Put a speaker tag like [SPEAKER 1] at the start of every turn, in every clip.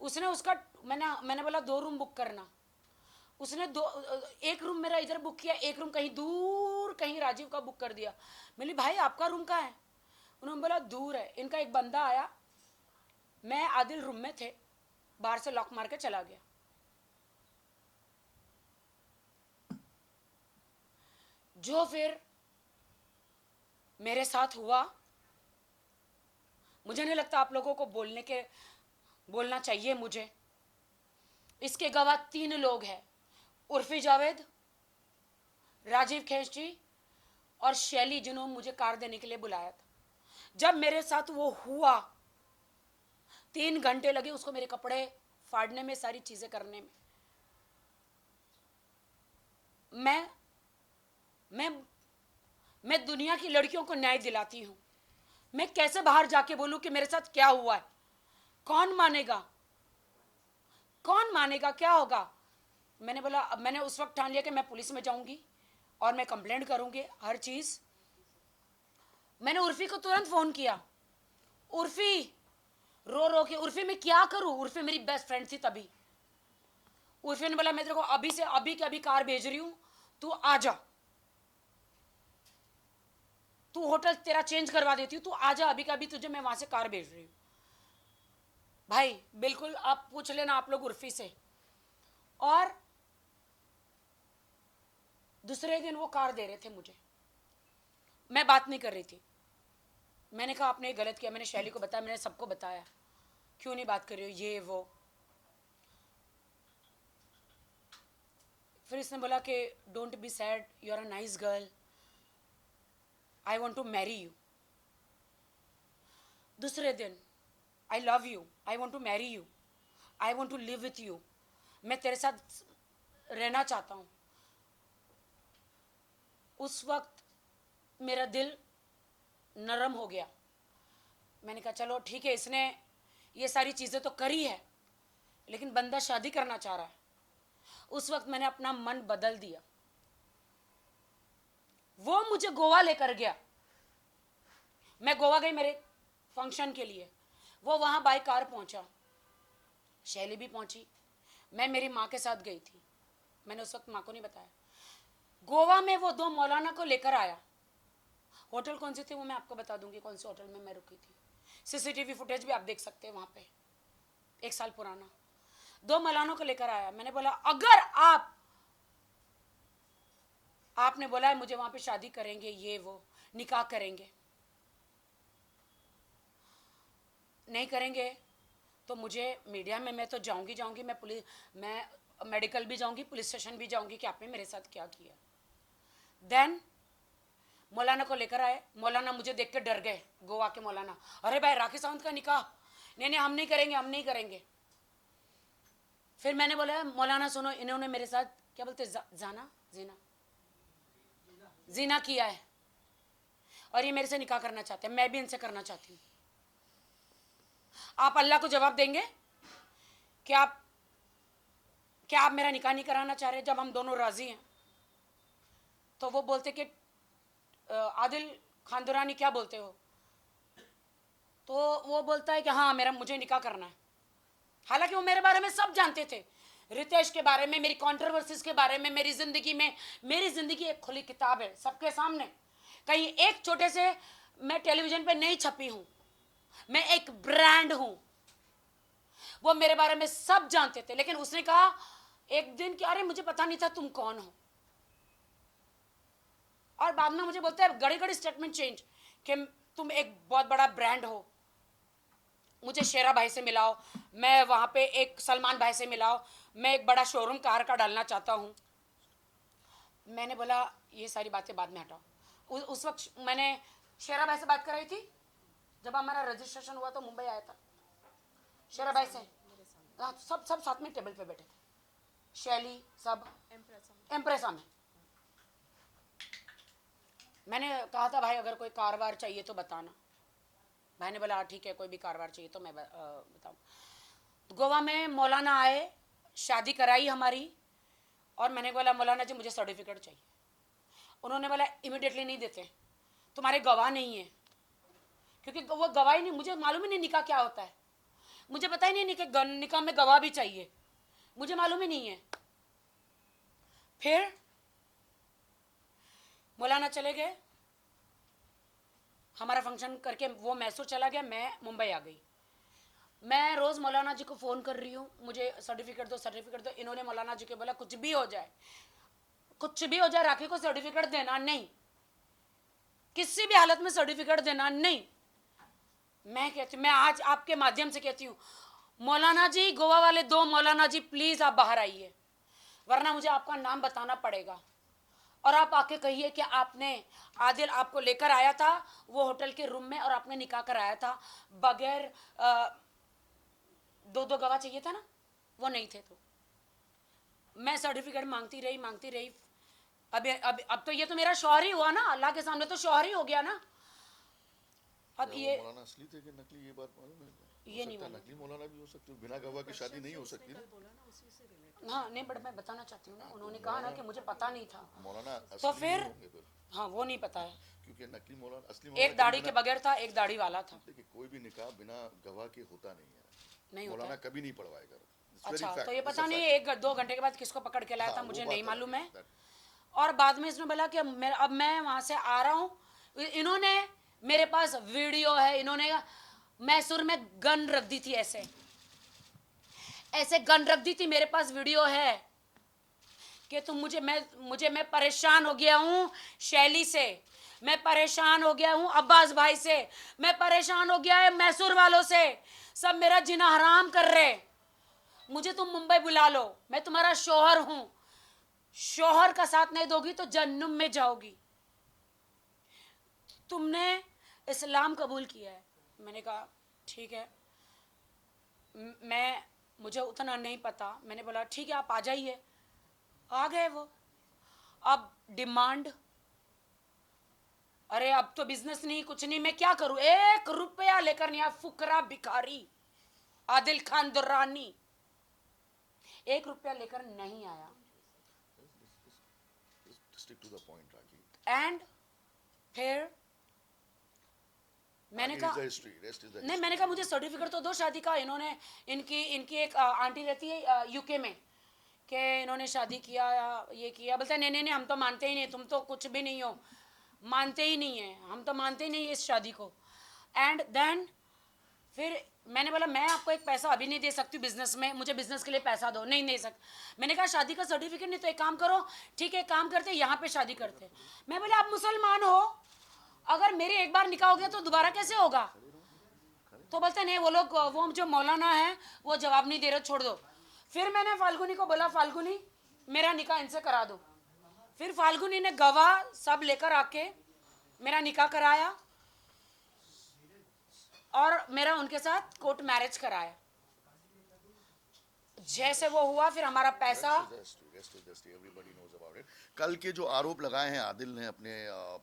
[SPEAKER 1] उसने उसका मैंने मैंने बोला 2 रूम बुक करना, उसने एक रूम मेरा इधर बुक किया, एक रूम कहीं दूर कहीं राजीव का बुक कर दिया। मैंने भाई आपका रूम कहाँ है? उन्होंने बोला दूर है। इनका एक बंदा आया, मैं आदिल रूम में थे, बाहर से लॉक मार के चला गया। जो फिर मेरे साथ हुआ, मुझे नहीं लगता आप लोगों को बोलना चाहिए मुझे। इसके गवाह 3 लोग हैं, उर्फी जावेद, राजीव खेची और शैली, जिन्होंने मुझे कार देने के लिए बुलाया था। जब मेरे साथ वो हुआ 3 घंटे लगे उसको मेरे कपड़े फाड़ने में, सारी चीजें करने में। मैं मैं मैं दुनिया की लड़कियों को न्याय दिलाती हूं। मैं कैसे बाहर जाके बोलूं कि मेरे साथ क्या हुआ है? कौन मानेगा? कौन मानेगा? क्या होगा? मैंने बोला, अब मैंने उस वक्त ठान लिया कि मैं पुलिस में जाऊंगी और मैं कंप्लेंट करूंगी हर चीज। मैंने उर्फी को तुरंत फोन किया। उर्फी रो रो के, उर्फी मैं क्या करूं? उर्फी मेरी बेस्ट फ्रेंड थी तभी। उर्फी ने बोला मैं तेरे को अभी से अभी के अभी कार भेज रही हूं, तू आ जा, तू होटल तेरा चेंज करवा देती हूँ, तू आ जा अभी का अभी, तुझे मैं वहां से कार भेज रही हूँ। भाई बिल्कुल आप पूछ लेना आप लोग उर्फी से। और दूसरे दिन वो कार दे रहे थे मुझे, मैं बात नहीं कर रही थी। मैंने कहा आपने गलत किया, मैंने शैली को बताया, मैंने सबको बताया, क्यों नहीं बात कर रही हो ये वो। फिर इसने बोला कि don't be sad, you are a nice girl, I want to marry you. दूसरे दिन I love you, I want to marry you, I want to live with you, मैं तेरे साथ रहना चाहता हूँ। उस वक्त मेरा दिल नरम हो गया। मैंने कहा चलो ठीक है, इसने ये सारी चीज़ें तो करी है, लेकिन बंदा शादी करना चाह रहा है। उस वक्त मैंने अपना मन बदल दिया। वो मुझे गोवा लेकर गया, मैं गोवा गई मेरे फंक्शन के लिए। वो वहां बाय कार पहुंचा, शैली भी पहुंची, मैं मेरी माँ के साथ गई थी। मैंने उस वक्त माँ को नहीं बताया। गोवा में वो 2 मौलाना को लेकर आया। होटल कौन सी थी वो मैं आपको बता दूंगी, कौन सी होटल में मैं रुकी थी। सीसीटीवी फुटेज भी आप देख सकते हैं वहां पे, 1 साल पुराना। 2 मौलानों को लेकर आया। मैंने बोला अगर आपने बोला है मुझे वहां पे शादी करेंगे, ये वो निकाह करेंगे, नहीं करेंगे तो मुझे मीडिया में मैं तो जाऊंगी, मैं मेडिकल भी जाऊंगी, पुलिस स्टेशन भी जाऊंगी कि आपने मेरे साथ क्या किया। देन मौलाना को लेकर आए। मौलाना मुझे देख के डर गए, गोवा के मौलाना। अरे भाई राखी सावंत का निकाह, नहीं हम नहीं करेंगे, हम नहीं करेंगे। फिर मैंने बोला मौलाना सुनो, इन्होंने मेरे साथ क्या बोलते जाना जीना जीना किया है और ये मेरे से निकाह करना चाहते हैं, मैं भी इनसे करना चाहती हूँ। आप अल्लाह को जवाब देंगे कि आप मेरा निकाह नहीं कराना चाह रहे जब हम दोनों राजी हैं? तो वो बोलते कि आदिल खान दुरानी क्या बोलते हो? तो वो बोलता है कि हाँ मुझे निकाह करना है। हालांकि वो मेरे बारे में सब जानते थे, रितेश के बारे में, मेरी कंट्रोवर्सीज के बारे में, मेरी जिंदगी एक खुली किताब है सबके सामने। कहीं एक छोटे से मैं टेलीविजन पे नहीं छपी हूं, मैं एक ब्रांड हूं। वो मेरे बारे में सब जानते थे, लेकिन उसने कहा एक दिन कि अरे मुझे पता नहीं था तुम कौन हो। और बाद में मुझे बोलते हैं घड़ी घड़ी स्टेटमेंट चेंज कि तुम एक बहुत बड़ा ब्रांड हो, मुझे शेरा भाई से मिलाओ, मैं वहां पे एक सलमान भाई से मिलाओ, मैं एक बड़ा शोरूम कार का डालना चाहता हूँ। मैंने बोला ये सारी बातें बाद में हटाओ। उस वक्त मैंने शेरा भाई से बात कराई थी, जब हमारा रजिस्ट्रेशन हुआ तो मुंबई आया था शेरा भाई से। हाँ, सब साथ में टेबल पे बैठे थे, शैली सब एम्प्रेसा में। मैंने कहा था भाई अगर कोई कारवार चाहिए तो बताना। भाई ने बोला ठीक है, कोई भी कारवार चाहिए तो मैं बताऊँ। गोवा में मौलाना आए, शादी कराई हमारी, और मैंने बोला मौलाना जी मुझे सर्टिफिकेट चाहिए। उन्होंने बोला इमिडिएटली नहीं देते, तुम्हारे गवाह नहीं है। क्योंकि वो गवाही नहीं, मुझे मालूम ही नहीं निकाह क्या होता है। मुझे पता ही नहीं कि निकाह में गवाह भी चाहिए, मुझे मालूम ही नहीं है। फिर मौलाना चले गए, हमारा फंक्शन करके वो मैसूर चला गया, मैं मुंबई आ गई। मैं रोज़ मौलाना जी को फ़ोन कर रही हूँ, मुझे सर्टिफिकेट दो सर्टिफिकेट दो। इन्होंने मौलाना जी को बोला कुछ भी हो जाए, कुछ भी हो जाए, राखी को सर्टिफिकेट देना नहीं, किसी भी हालत में सर्टिफिकेट देना नहीं। मैं कहती, मैं आज आपके माध्यम से कहती हूँ, मौलाना जी, गोवा वाले दो मौलाना जी, प्लीज आप बाहर आइए, वरना मुझे आपका नाम बताना पड़ेगा। और आप आके कहिए कि आपने, आदिल आपको लेकर आया था वो होटल के रूम में और आपने निकाह कराया था बगैर दो गवाह चाहिए था ना, वो नहीं थे। तो मैं सर्टिफिकेट मांगती रही। अब तो ये तो मेरा शौहर ही हुआ ना, अल्लाह के सामने तो शौहर ही हो गया ना। अब ये
[SPEAKER 2] मौलाना असली थे कि नकली, ये बात मालूम है?
[SPEAKER 1] ये नहीं मालूम।
[SPEAKER 2] नकली मौलाना भी हो सकते हो, बिना गवाह की शादी नहीं हो सकती ना।
[SPEAKER 1] हाँ नहीं, बट मैं बताना चाहती हूँ ना, उन्होंने कहा ना कि मुझे पता नहीं था,
[SPEAKER 2] मौलाना
[SPEAKER 1] तो
[SPEAKER 2] असली
[SPEAKER 1] फिर
[SPEAKER 2] नहीं होंगे फिर,
[SPEAKER 1] हाँ वो नहीं पता है।
[SPEAKER 2] क्योंकि नकली मौलाना, असली
[SPEAKER 1] एक
[SPEAKER 2] मौलाना
[SPEAKER 1] दाढ़ी के बगैर था, एक दाढ़ी वाला था।
[SPEAKER 2] देखिए कोई भी निकाह बिना गवाह के होता नहीं है,
[SPEAKER 1] नहीं होता
[SPEAKER 2] मौलाना
[SPEAKER 1] है।
[SPEAKER 2] कभी नहीं पढ़वाएगा।
[SPEAKER 1] अच्छा, तो ये पता नहीं एक 2 घंटे के बाद किसको पकड़ के लाया था, मुझे नहीं मालूम है। और बाद में इसने बोला कि अब मैं वहां से आ रहा हूँ। इन्होंने मेरे पास वीडियो है, इन्होंने मैसूर में गन रख दी थी, ऐसे ऐसे गन रख दी थी, मेरे पास वीडियो है कि तुम मैं परेशान हो गया हूँ शैली से, मैं परेशान हो गया हूँ अब्बास भाई से, मैं परेशान हो गया है मैसूर वालों से, सब मेरा जीना हराम कर रहे, मुझे तुम मुंबई बुला लो, मैं तुम्हारा शौहर हूं, शौहर का साथ नहीं दोगी तो जहन्नुम में जाओगी। तुमने इस्लाम कबूल किया है। मैंने कहा ठीक है, मुझे उतना नहीं पता। मैंने बोला ठीक है आप आ जाइए। आ गए वो। अब डिमांड, अरे अब तो बिजनेस नहीं कुछ नहीं, मैं क्या करूं, 1 रुपया लेकर नहीं आया, फुकरा भिखारी आदिल खान दुर्रानी 1 रुपया लेकर नहीं आया।
[SPEAKER 2] Stick to the point Rakhi.
[SPEAKER 1] And फिर मैंने कहा नहीं, मैंने कहा मुझे सर्टिफिकेट तो दो शादी का। इन्होंने इनकी एक आंटी रहती है यूके में, कि इन्होंने शादी किया, ये किया। बोलते नहीं नहीं नहीं, हम तो मानते ही नहीं, तुम तो कुछ भी नहीं हो, मानते ही नहीं है, हम तो मानते ही नहीं इस शादी को। एंड देन फिर मैंने बोला मैं आपको एक पैसा अभी नहीं दे सकती बिजनेस में, मुझे बिजनेस के लिए पैसा दो। नहीं दे सकती। मैंने कहा शादी का सर्टिफिकेट नहीं, तो एक काम करो, ठीक है काम करते यहाँ पे शादी करते। मैं बोला आप मुसलमान हो, अगर मेरी एक बार निकाह हो गया तो दोबारा कैसे होगा? तो बोलते नहीं, वो लोग, वो जो मौलाना है वो जवाब नहीं दे रहे, छोड़ दो। फिर मैंने फाल्गुनी को बोला, फाल्गुनी मेरा निकाह इनसे करा दो। फिर फाल्गुनी ने गवाह सब लेकर आके मेरा निकाह कराया और मेरा उनके साथ कोर्ट मैरिज कराया। जैसे वो हुआ, फिर हमारा पैसा।
[SPEAKER 2] कल के जो आरोप लगाए हैं आदिल ने अपने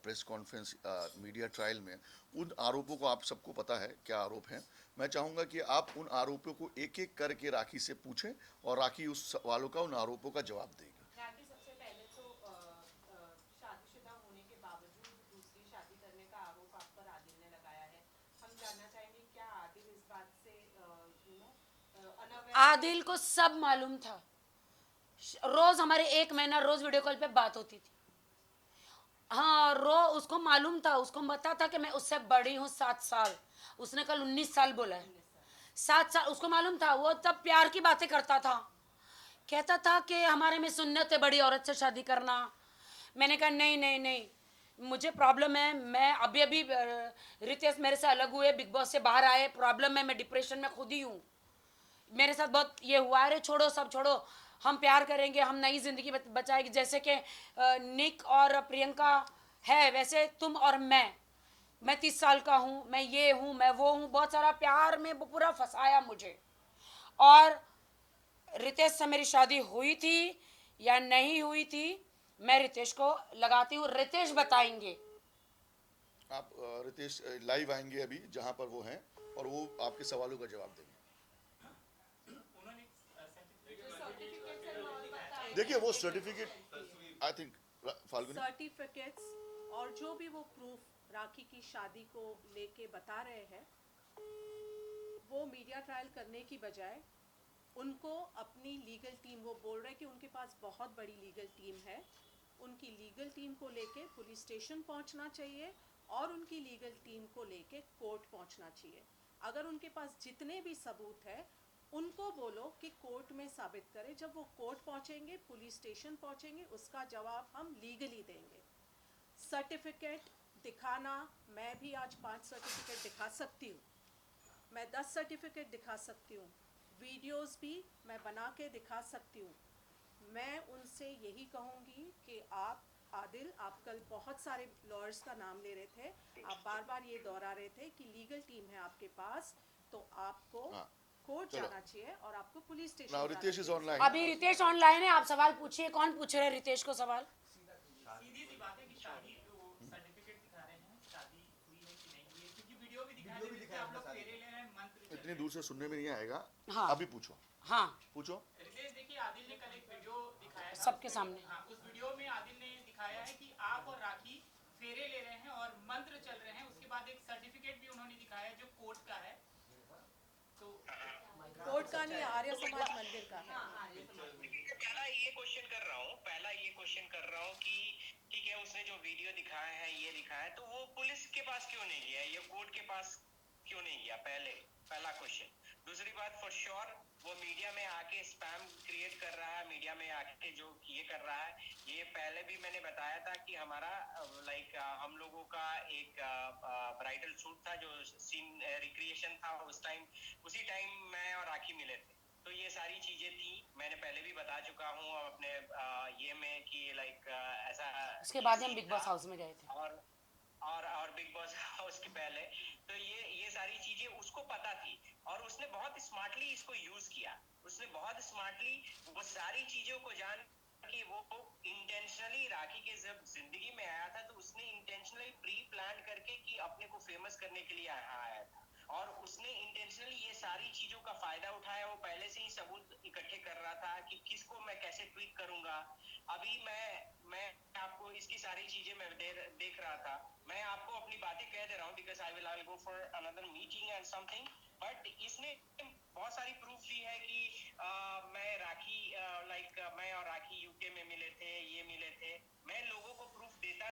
[SPEAKER 2] प्रेस कॉन्फ्रेंस मीडिया ट्रायल में, उन आरोपों को आप सबको पता है क्या आरोप हैं। मैं चाहूंगा कि आप उन आरोपों को एक एक करके राखी से पूछें और राखी उस सवालों का, उन आरोपों का जवाब देगी।
[SPEAKER 1] राखी सबसे पहले तो शादीशुदा होने के बावजूद दूसरी शादी करने का आरोप आप पर आदिल ने लगाया है। हम जानना चाहेंगे क्या आदिल इस बात से अनअवेयर? आदिल को सब मालूम था, रोज हमारे 1 महीना रोज वीडियो कॉल पे बात होती थी। हाँ उसको मालूम था, उसको पता था कि मैं उससे बड़ी हूँ 7 साल। उसने कल 19 साल बोला है, 7 साल उसको मालूम था। वो तब प्यार की बातें करता था, कहता था कि हमारे में सुन्नत है बड़ी औरत से शादी करना। मैंने कहा नहीं नहीं नहीं, मुझे प्रॉब्लम है, मैं अभी अभी रितेश मेरे से अलग हुए, बिग बॉस से बाहर आए, प्रॉब्लम है, मैं डिप्रेशन में खुद ही हूँ, मेरे साथ बहुत ये हुआ। अरे छोड़ो सब छोड़ो, हम प्यार करेंगे, हम नई जिंदगी बचाएंगे। जैसे कि निक और प्रियंका है, वैसे तुम और मैं 30 साल का हूँ, मैं ये हूँ, मैं वो हूँ। बहुत सारा प्यार में पूरा फंसाया मुझे। और रितेश से मेरी शादी हुई थी या नहीं हुई थी, मैं रितेश को लगाती हूँ, रितेश बताएंगे।
[SPEAKER 2] आप रितेश लाइव आएंगे अभी जहां पर वो हैं और वो आपके सवालों का जवाब देंगे। देखिए वो certificate, I think Falguni,
[SPEAKER 3] certificates और जो भी वो प्रूफ राखी की शादी को लेके बता रहे हैं, वो मीडिया ट्रायल करने की बजाय उनको अपनी लीगल टीम, वो बोल रहे कि उनके पास बहुत बड़ी लीगल टीम है, उनकी लीगल टीम को लेके पुलिस स्टेशन पहुंचना चाहिए और उनकी लीगल टीम को लेके कोर्ट पहुंचना चाहिए। अगर उनके पास जितने भी सबूत है उनको बोलो कि कोर्ट में साबित करें। जब वो कोर्ट पहुंचेंगे, पुलिस स्टेशन पहुंचेंगे, उसका जवाब हम लीगली देंगे। सर्टिफिकेट दिखाना, मैं भी आज 5 सर्टिफिकेट दिखा सकती हूँ, मैं 10 सर्टिफिकेट दिखा सकती हूँ, वीडियोस भी मैं बना के दिखा सकती हूँ। मैं उनसे यही कहूँगी कि आप आदिल, आप कल बहुत सारे लॉयर्स का नाम ले रहे थे, आप बार बार ये दोहरा रहे थे कि लीगल टीम है आपके पास, तो आपको
[SPEAKER 2] हाँ,
[SPEAKER 3] कोर्ट
[SPEAKER 2] चलो।
[SPEAKER 3] जाना चाहिए और आपको पुलिस स्टेशन
[SPEAKER 2] नाउ
[SPEAKER 3] जाना
[SPEAKER 2] रितेश इज
[SPEAKER 3] चाहिए।
[SPEAKER 2] ऑनलाइन।
[SPEAKER 1] अभी रितेश ऑनलाइन है, आप सवाल पूछिए। कौन पूछ रहे हैं रितेश को सवाल?
[SPEAKER 4] सीधी सी बात है कि शादी तो सर्टिफिकेट दिखा रहे हैं, शादी हुई है कि नहीं हुई है, क्योंकि वीडियो भी दिखा रहे हैं जिसमें आप लोग फेरे ले रहे हैं, मंत्र चल
[SPEAKER 2] इतनी
[SPEAKER 4] रहे
[SPEAKER 2] दूर से सुनने में नहीं आएगा।
[SPEAKER 1] हाँ।
[SPEAKER 2] अभी पूछो,
[SPEAKER 1] हाँ,
[SPEAKER 2] पूछो।
[SPEAKER 4] हैं। रितेश, देखिए, आदिल ने कल एक वीडियो दिखाया था,
[SPEAKER 1] सबके सामने।
[SPEAKER 4] हाँ, उस वीडियो में आदिल ने दिखाया है कि आप और राखी फेरे ले रहे हैं और मंत्र चल रहे हैं। उसके बाद एक सर्टिफिकेट भी उन्होंने दिखाया है जो कोर्ट का है। तो
[SPEAKER 3] कोर्ट का नहीं, आर्य समाज मंदिर का है।
[SPEAKER 5] पहला ये क्वेश्चन कर रहा हूँ कि ठीक है, उसने जो वीडियो दिखाया है, ये दिखाया है, तो वो पुलिस के पास क्यों नहीं गया, ये कोर्ट के पास क्यों नहीं गया? पहला क्वेश्चन। दूसरी बात, फॉर श्योर वो मीडिया में आके स्पैम क्रिएट कर रहा है, मीडिया में आके जो ये कर रहा है, ये पहले भी मैंने बताया था कि हमारा हम लोगों का एक ब्राइडल शूट था, जो सीन रिक्रिएशन था, उसी टाइम मैं और राखी मिले थे। तो ये सारी चीजें थी, मैंने पहले भी बता चुका हूँ अपने ये में कि ऐसा
[SPEAKER 1] उसके बाद ही हम
[SPEAKER 5] सीन
[SPEAKER 1] बिग बॉस
[SPEAKER 5] था।
[SPEAKER 1] हाउस में गए थे।
[SPEAKER 5] और बिग बॉस हाउस के पहले तो ये सारी चीजें उसको पता थी और उसने बहुत स्मार्टली इसको यूज किया। उसने बहुत स्मार्टली वो सारी चीजों को जान कि वो इंटेंशनली राखी के जब जिंदगी में आया था, तो उसने इंटेंशनली प्री प्लान करके कि अपने को फेमस करने के लिए आया था और उसने इंटेंशनली ये सारी चीजों का फायदा उठाया। वो पहले से ही सबूत इकट्ठे कर रहा था कि किसको मैं कैसे ट्वीट करूंगा। अभी मैं आपको इसकी सारी चीजें मैं देख रहा था। मैं आपको अपनी बातें कह दे रहा हूँ because I will go for another meeting and something, but इसने बहुत सारी प्रूफ दी है कि मैं राखी मैं और राखी यूके में मिले थे, ये मिले थे। मैं लोगों को प्रूफ देता